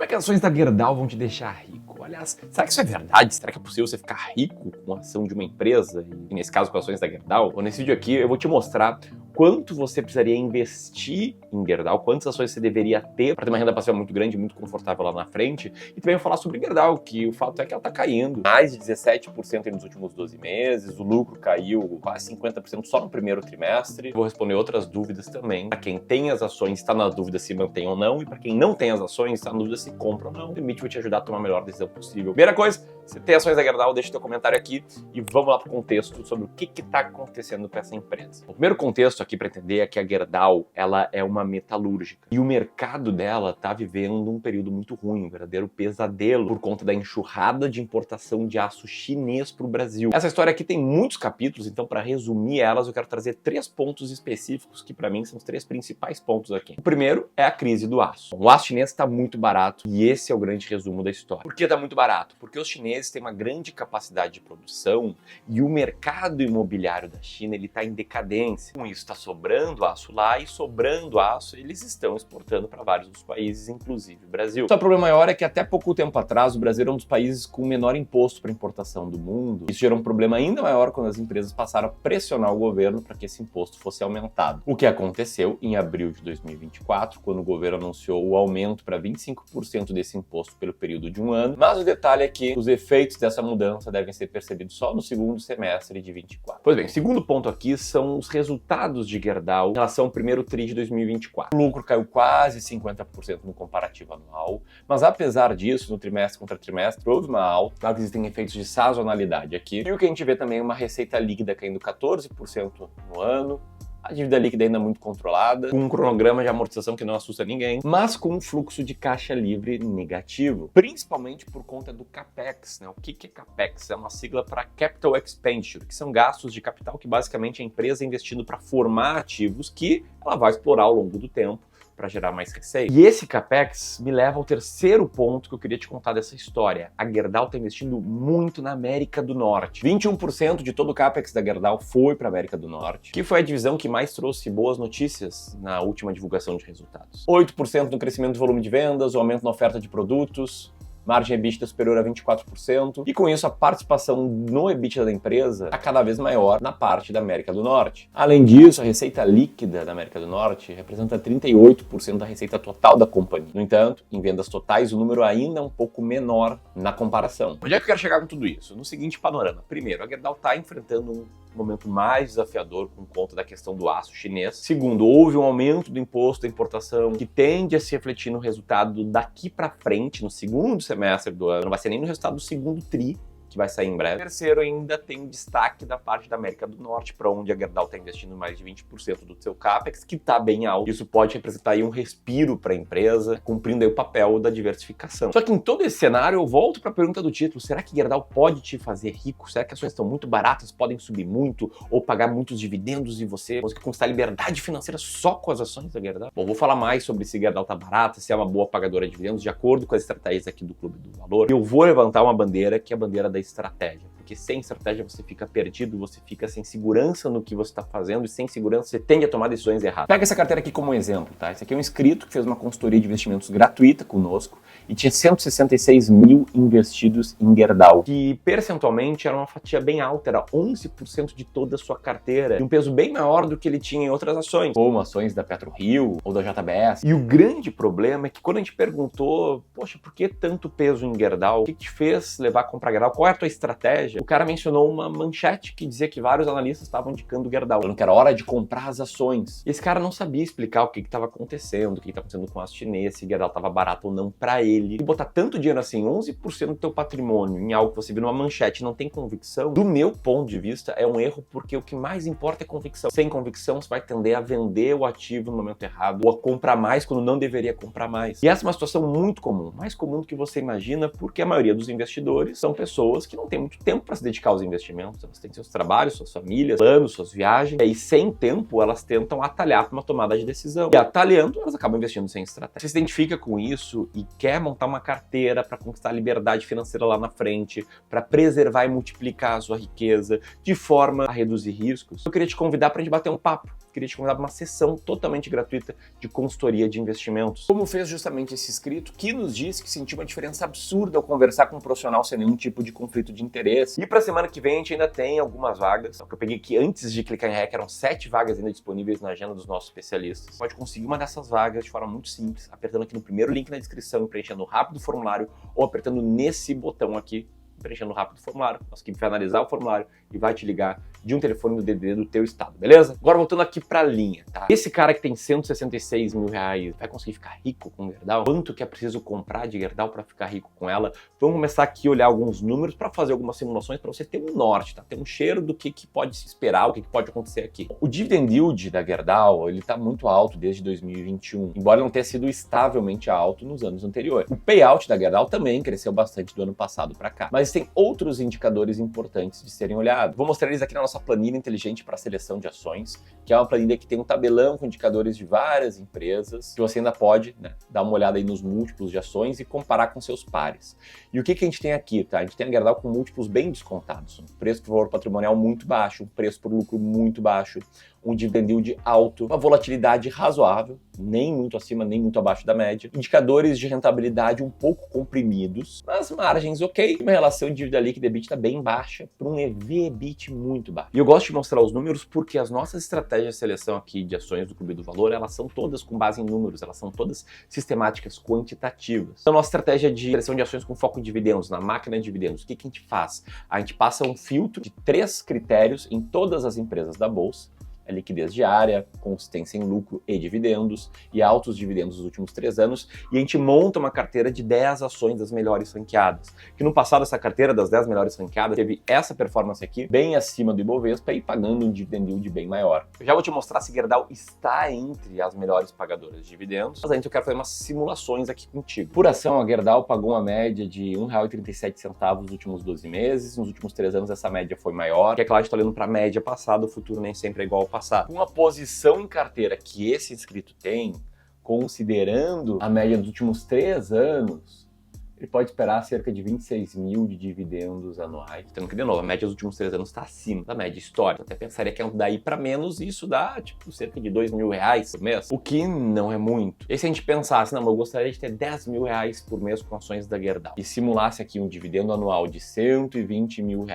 Será que as ações da Gerdau vão te deixar rico? Aliás, será que isso é verdade? Será que é possível você ficar rico com a ação de uma empresa? E nesse caso, com ações da Gerdau? Bom, nesse vídeo aqui eu vou te mostrar quanto você precisaria investir em Gerdau, quantas ações você deveria ter para ter uma renda passiva muito grande, muito confortável lá na frente. E também vou falar sobre Gerdau, que o fato é que ela está caindo mais de 17% nos últimos 12 meses, o lucro caiu quase 50% só no primeiro trimestre. Vou responder outras dúvidas também. Para quem tem as ações, está na dúvida se mantém ou não, e para quem não tem as ações, está na dúvida se compra ou não. O Limite vai te ajudar a tomar a melhor decisão possível. Primeira coisa, se tem ações da Gerdau, deixa teu comentário aqui e vamos lá para o contexto sobre o que está acontecendo com essa empresa. O primeiro contexto aqui para entender é que a Gerdau, ela é uma metalúrgica e o mercado dela está vivendo um período muito ruim, um verdadeiro pesadelo por conta da enxurrada de importação de aço chinês para o Brasil. Essa história aqui tem muitos capítulos, então para resumir elas eu quero trazer 3 pontos específicos que para mim são os 3 principais pontos aqui. O primeiro é a crise do aço. O aço chinês está muito barato e esse é o grande resumo da história. Por que está muito barato? Porque os chineses têm uma grande capacidade de produção e o mercado imobiliário da China está em decadência. Com isso está sobrando aço lá e sobrando aço eles estão exportando para vários dos países, inclusive o Brasil. Só o problema maior é que até pouco tempo atrás o Brasil era um dos países com o menor imposto para importação do mundo. Isso gerou um problema ainda maior quando as empresas passaram a pressionar o governo para que esse imposto fosse aumentado. O que aconteceu em abril de 2024, quando o governo anunciou o aumento para 25% desse imposto pelo período de um ano. Mas o detalhe é que os efeitos dessa mudança devem ser percebidos só no segundo semestre de 24. Pois bem, o segundo ponto aqui são os resultados de Gerdau em relação ao primeiro TRI de 2024. O lucro caiu quase 50% no comparativo anual, mas apesar disso, no trimestre contra trimestre, houve uma alta. Claro que existem efeitos de sazonalidade aqui. E o que a gente vê também é uma receita líquida caindo 14% no ano, a dívida líquida ainda muito controlada, com um cronograma de amortização que não assusta ninguém, mas com um fluxo de caixa livre negativo, principalmente por conta do CAPEX, né? O que é CAPEX? É uma sigla para Capital Expenditure, que são gastos de capital que basicamente a empresa é investindo para formar ativos que ela vai explorar ao longo do tempo para gerar mais receita. E esse CAPEX me leva ao terceiro ponto que eu queria te contar dessa história. A Gerdau está investindo muito na América do Norte. 21% de todo o CAPEX da Gerdau foi para a América do Norte, que foi a divisão que mais trouxe boas notícias na última divulgação de resultados. 8% no crescimento do volume de vendas, o aumento na oferta de produtos, margem EBITDA superior a 24%, e com isso a participação no EBITDA da empresa está cada vez maior na parte da América do Norte. Além disso, a receita líquida da América do Norte representa 38% da receita total da companhia. No entanto, em vendas totais, o número ainda é um pouco menor na comparação. Onde é que eu quero chegar com tudo isso? No seguinte panorama. Primeiro, a Gerdau está enfrentando um momento mais desafiador por conta da questão do aço chinês. Segundo, houve um aumento do imposto da importação que tende a se refletir no resultado daqui para frente, no segundo semestre do ano. Não vai ser nem no resultado do segundo TRI, que vai sair em breve. Terceiro, ainda tem destaque da parte da América do Norte, para onde a Gerdau está investindo mais de 20% do seu CAPEX, que está bem alto. Isso pode representar aí um respiro para a empresa, cumprindo aí o papel da diversificação. Só que em todo esse cenário, eu volto para a pergunta do título: será que Gerdau pode te fazer rico? Será que as ações estão muito baratas, podem subir muito, ou pagar muitos dividendos e você conseguir conquistar liberdade financeira só com as ações da Gerdau? Bom, vou falar mais sobre se Gerdau está barata, se é uma boa pagadora de dividendos, de acordo com as estratégias aqui do Clube do Valor. Eu vou levantar uma bandeira, que é a bandeira da estratégia, porque sem estratégia você fica perdido, você fica sem segurança no que você está fazendo e sem segurança você tende a tomar decisões erradas. Pega essa carteira aqui como um exemplo, tá? Esse aqui é um inscrito que fez uma consultoria de investimentos gratuita conosco e tinha 166 mil investidos em Gerdau, que percentualmente era uma fatia bem alta, era 11% de toda a sua carteira, e um peso bem maior do que ele tinha em outras ações, como ações da PetroRio ou da JBS. E o grande problema é que quando a gente perguntou, poxa, por que tanto peso em Gerdau? O que te fez levar a comprar Gerdau? Qual é a tua estratégia? O cara mencionou uma manchete que dizia que vários analistas estavam indicando Gerdau, falando que era hora de comprar as ações. E esse cara não sabia explicar o que estava acontecendo, o que estava acontecendo com o aço chinês, se Gerdau estava barato ou não para ele. E botar tanto dinheiro assim, 11% do teu patrimônio, em algo que você viu numa manchete e não tem convicção, do meu ponto de vista, é um erro, porque o que mais importa é convicção. Sem convicção, você vai tender a vender o ativo no momento errado, ou a comprar mais quando não deveria comprar mais. E essa é uma situação muito comum, mais comum do que você imagina, porque a maioria dos investidores são pessoas que não têm muito tempo para se dedicar aos investimentos. Elas têm seus trabalhos, suas famílias, planos, suas viagens, e sem tempo elas tentam atalhar para uma tomada de decisão. E atalhando, elas acabam investindo sem estratégia. Você se identifica com isso e quer montar uma carteira para conquistar a liberdade financeira lá na frente, para preservar e multiplicar a sua riqueza de forma a reduzir riscos, eu queria te convidar para a gente bater um papo. queria te convidar para uma sessão totalmente gratuita de consultoria de investimentos. Como fez justamente esse inscrito que nos disse que sentiu uma diferença absurda ao conversar com um profissional sem nenhum tipo de conflito de interesse. E para a semana que vem a gente ainda tem algumas vagas. O que eu peguei aqui antes de clicar em REC eram 7 vagas ainda disponíveis na agenda dos nossos especialistas. Você pode conseguir uma dessas vagas de forma muito simples, apertando aqui no primeiro link na descrição e preenchendo rápido o formulário, ou apertando nesse botão aqui, preenchendo rápido o formulário. Nossa equipe vai analisar o formulário e vai te ligar de um telefone do DDD do teu estado, beleza? Agora voltando aqui pra linha, tá? Esse cara que tem 166 mil reais vai conseguir ficar rico com Gerdau? Quanto que é preciso comprar de Gerdau para ficar rico com ela? Vamos começar aqui a olhar alguns números para fazer algumas simulações para você ter um norte, tá? Ter um cheiro do que pode se esperar, o que pode acontecer aqui. O dividend yield da Gerdau, ele tá muito alto desde 2021, embora não tenha sido estavelmente alto nos anos anteriores. O payout da Gerdau também cresceu bastante do ano passado para cá, mas tem outros indicadores importantes de serem olhados. Vou mostrar eles aqui na nossa planilha inteligente para seleção de ações, que é uma planilha que tem um tabelão com indicadores de várias empresas, que você ainda pode, né, dar uma olhada aí nos múltiplos de ações e comparar com seus pares. E o que a gente tem aqui, tá? A gente tem a Gerdau com múltiplos bem descontados, um preço por valor patrimonial muito baixo, um preço por lucro muito baixo, um dividend yield alto, uma volatilidade razoável, nem muito acima, nem muito abaixo da média, indicadores de rentabilidade um pouco comprimidos, mas margens ok, uma relação de dívida líquida EBITDA bem baixa para um EV/EBIT muito baixo. E eu gosto de mostrar os números porque as nossas estratégias de seleção aqui de ações do Clube do Valor, elas são todas com base em números, elas são todas sistemáticas, quantitativas. Então, a nossa estratégia de seleção de ações com foco em dividendos, na máquina de dividendos, o que a gente faz? A gente passa um filtro de 3 critérios em todas as empresas da Bolsa: a liquidez diária, consistência em lucro e dividendos, e altos dividendos nos últimos 3 anos, e a gente monta uma carteira de 10 ações das melhores ranqueadas. Que no passado essa carteira das 10 melhores ranqueadas teve essa performance aqui, bem acima do Ibovespa e pagando um dividend yield bem maior. Eu já vou te mostrar se Gerdau está entre as melhores pagadoras de dividendos, mas antes eu quero fazer umas simulações aqui contigo. Por ação, a Gerdau pagou uma média de R$ 1,37 nos últimos 12 meses, nos últimos 3 anos essa média foi maior, que é claro, a gente está olhando para a média passada, o futuro nem sempre é igual ao passado. Com a posição em carteira que esse inscrito tem, considerando a média dos últimos 3 anos, ele pode esperar cerca de 26 mil de dividendos anuais. Tendo que, de novo, a média dos últimos 3 anos está acima da média histórica. Eu até pensaria que daí para menos isso dá, tipo, cerca de R$ 2.000 por mês, o que não é muito. E se a gente pensasse, não, eu gostaria de ter R$ 10.000 por mês com ações da Gerdau e simulasse aqui um dividendo anual de R$ 120 mil,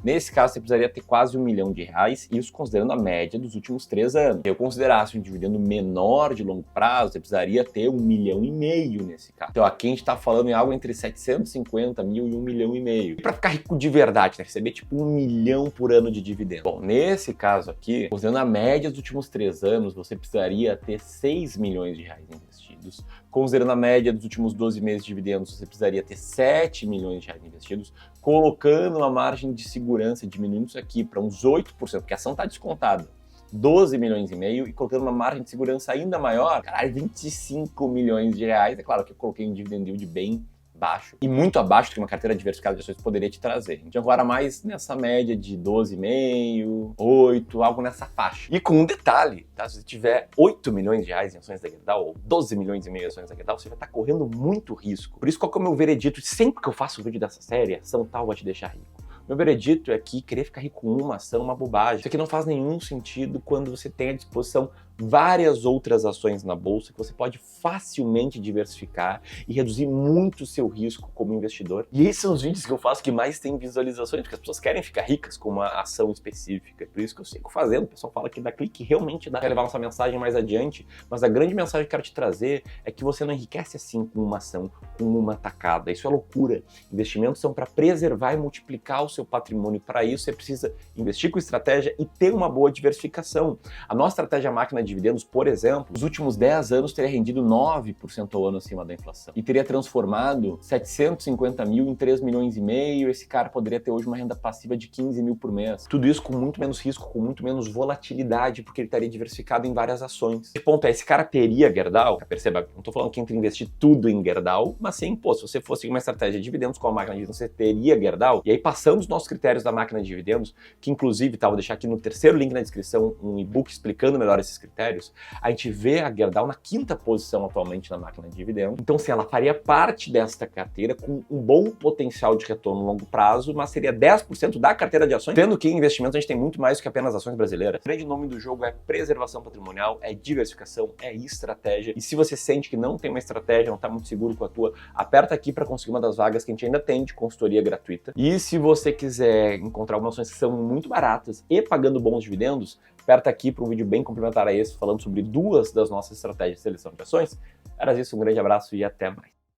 nesse caso, você precisaria ter quase R$ 1 milhão, isso considerando a média dos últimos 3 anos. Se eu considerasse um dividendo menor de longo prazo, você precisaria ter R$ 1,5 milhão nesse caso. Então aqui a gente está falando em algo entre 750 mil e R$ 1,5 milhão. E para ficar rico de verdade, né? Receber tipo R$ 1 milhão por ano de dividendo. Bom, nesse caso aqui, considerando a média dos últimos 3 anos, você precisaria ter R$ 6 milhões investidos. Considerando a média dos últimos 12 meses de dividendos, você precisaria ter R$ 7 milhões investidos, colocando uma margem de segurança, diminuindo isso aqui para uns 8%, porque a ação está descontada, 12 milhões e meio, e colocando uma margem de segurança ainda maior, caralho, 25 milhões de reais. É claro que eu coloquei um dividend yield bem baixo e muito abaixo do que uma carteira diversificada de ações poderia te trazer. Então agora mais nessa média de 12,5, 8, algo nessa faixa. E com um detalhe, tá? Se você tiver 8 milhões de reais em ações da Gerdau ou 12 milhões e meio em ações da Gerdau, você vai estar correndo muito risco. Por isso, qual que é o meu veredito? Sempre que eu faço um vídeo dessa série, ação tal vai te deixar rico. Meu veredito é que querer ficar rico com uma ação é uma bobagem. Isso aqui não faz nenhum sentido quando você tem à disposição várias outras ações na bolsa que você pode facilmente diversificar e reduzir muito o seu risco como investidor. E esses são os vídeos que eu faço que mais tem visualizações, porque as pessoas querem ficar ricas com uma ação específica. Por isso que eu sigo fazendo. O pessoal fala que dá clique, realmente dá para levar nossa mensagem mais adiante, mas a grande mensagem que eu quero te trazer é que você não enriquece assim com uma ação, com uma tacada. Isso é loucura. Investimentos são para preservar e multiplicar o seu patrimônio. Para isso, você precisa investir com estratégia e ter uma boa diversificação. A nossa estratégia máquina de dividendos, por exemplo, nos últimos 10 anos teria rendido 9% ao ano acima da inflação e teria transformado 750 mil em 3 milhões e meio. Esse cara poderia ter hoje uma renda passiva de 15 mil por mês. Tudo isso com muito menos risco, com muito menos volatilidade, porque ele estaria diversificado em várias ações. O ponto é, esse cara teria Gerdau? Perceba, não estou falando que entre investir tudo em Gerdau, mas sim, pô, se você fosse uma estratégia de dividendos com a máquina de dividendos, você teria Gerdau. E aí, passando os nossos critérios da máquina de dividendos, que inclusive, tá, vou deixar aqui no terceiro link na descrição um e-book explicando melhor esses critérios. critérios, a gente vê a Gerdau na 5ª posição atualmente na máquina de dividendos. Então, sim, ela faria parte desta carteira com um bom potencial de retorno no longo prazo, mas seria 10% da carteira de ações, tendo que em investimentos a gente tem muito mais do que apenas ações brasileiras. O grande nome do jogo é preservação patrimonial, é diversificação, é estratégia. E se você sente que não tem uma estratégia, não está muito seguro com a tua, aperta aqui para conseguir uma das vagas que a gente ainda tem de consultoria gratuita. E se você quiser encontrar algumas ações que são muito baratas e pagando bons dividendos, aperta aqui para um vídeo bem complementar a esse, falando sobre 2 das nossas estratégias de seleção de ações. Era isso, um grande abraço e até mais.